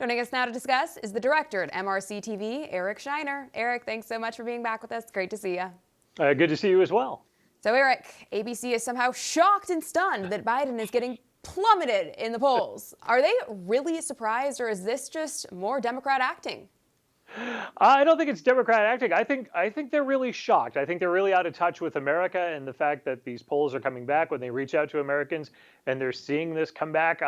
Joining us now to discuss is the director at MRC TV, Eric Scheiner. Eric, thanks so much for being back with us. Great to see you. Good to see you as well. So Eric, ABC is somehow shocked and stunned that Biden is getting plummeted in the polls. Are they really surprised, or is this just more Democrat acting? I don't think it's Democrat acting. I think they're really shocked. I think they're really out of touch with America and the fact that these polls are coming back when they reach out to Americans and they're seeing this come back.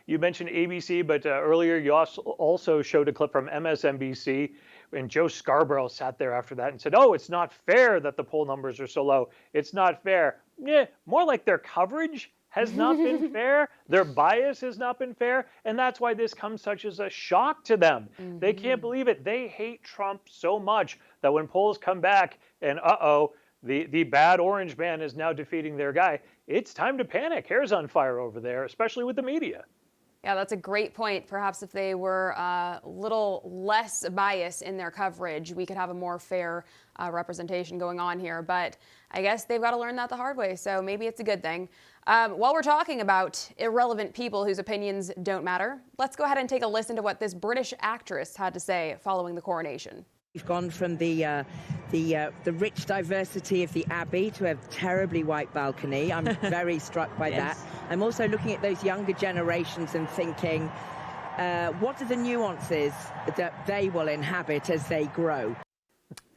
You mentioned ABC, but earlier you also showed a clip from MSNBC, and Joe Scarborough sat there after that and said, "Oh, it's not fair that the poll numbers are so low. It's not fair." Yeah, more like their coverage has not been fair. Their bias has not been fair. And that's why this comes such as a shock to them. They can't believe it. They hate Trump so much that when polls come back and the bad orange man is now defeating their guy, it's time to panic. Hair's on fire over there, especially with the media. Yeah, that's a great point. Perhaps if they were a little less biased in their coverage, we could have a more fair representation going on here. But I guess they've got to learn that the hard way, so maybe it's a good thing. While we're talking about irrelevant people whose opinions don't matter, let's go ahead and take a listen to what this British actress had to say following the coronation. We've gone from the rich diversity of the Abbey to a terribly white balcony. I'm very struck by that. I'm also looking at those younger generations and thinking, what are the nuances that they will inhabit as they grow?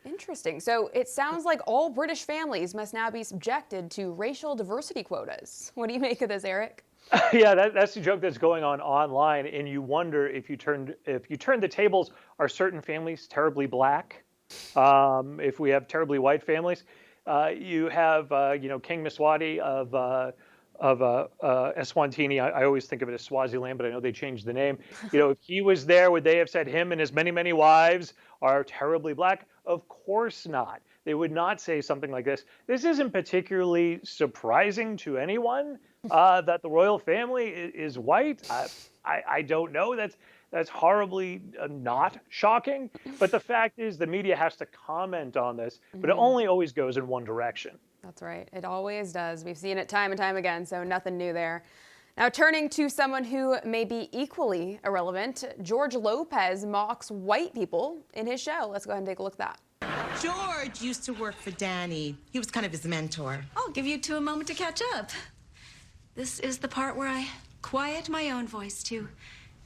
Interesting. So it sounds like all British families must now be subjected to racial diversity quotas. What do you make of this, Eric? Yeah, that's the joke that's going on online, and you wonder if you turn the tables, are certain families terribly black? If we have terribly white families, you have King Mswati of Eswatini. I always think of it as Swaziland, but I know they changed the name. If he was there, would they have said him and his many wives are terribly black? Of course not. They would not say something like this. This isn't particularly surprising to anyone that the royal family is white. I don't know. That's horribly not shocking. But the fact is, the media has to comment on this, but it only always goes in one direction. That's right. It always does. We've seen it time and time again, so nothing new there. Now, turning to someone who may be equally irrelevant, George Lopez mocks white people in his show. Let's go ahead and take a look at that. George used to work for Danny. He was kind of his mentor. I'll give you two a moment to catch up. This is the part where I quiet my own voice to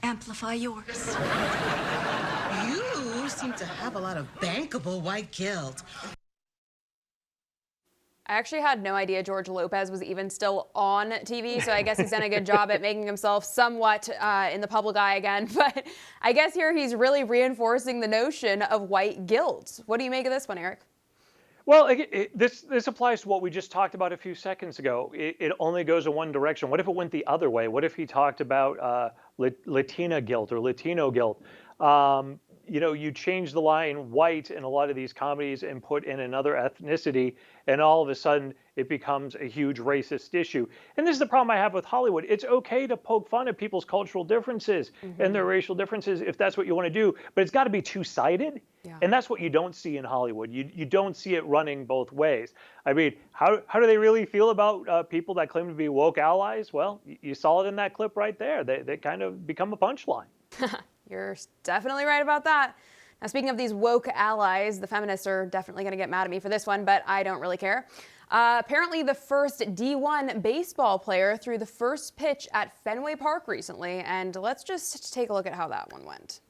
amplify yours. You seem to have a lot of bankable white guilt. I actually had no idea George Lopez was even still on TV, so I guess he's done a good job at making himself somewhat in the public eye again. But I guess here he's really reinforcing the notion of white guilt. What do you make of this one, Eric? Well, this applies to what we just talked about a few seconds ago. It only goes in one direction. What if it went the other way? What if he talked about Latina guilt or Latino guilt? You change the line white in a lot of these comedies and put in another ethnicity, and all of a sudden it becomes a huge racist issue. And this is the problem I have with Hollywood. It's okay to poke fun at people's cultural differences and their racial differences if that's what you want to do, but it's got to be two-sided. Yeah. And that's what you don't see in Hollywood. You don't see it running both ways. I mean, how do they really feel about people that claim to be woke allies? Well, you saw it in that clip right there. They kind of become a punchline. You're definitely right about that. Now, speaking of these woke allies, the feminists are definitely going to get mad at me for this one, but I don't really care. Apparently, the first D1 baseball player threw the first pitch at Fenway Park recently, and let's just take a look at how that one went.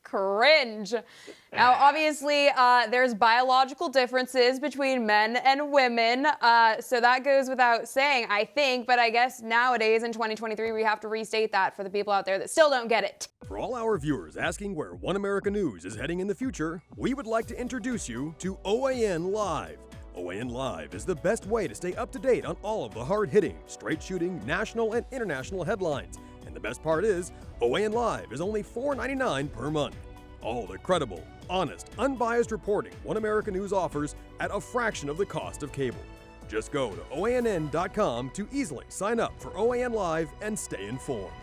Cringe. Now, obviously, there's biological differences between men and women, so that goes without saying, I think, but I guess nowadays in 2023, we have to restate that for the people out there that still don't get it. For all our viewers asking where One America News is heading in the future, we would like to introduce you to OAN Live. OAN Live is the best way to stay up to date on all of the hard-hitting, straight-shooting, national and international headlines. And the best part is, OAN Live is only $4.99 per month. All the credible, honest, unbiased reporting One America News offers at a fraction of the cost of cable. Just go to OANN.com to easily sign up for OAN Live and stay informed.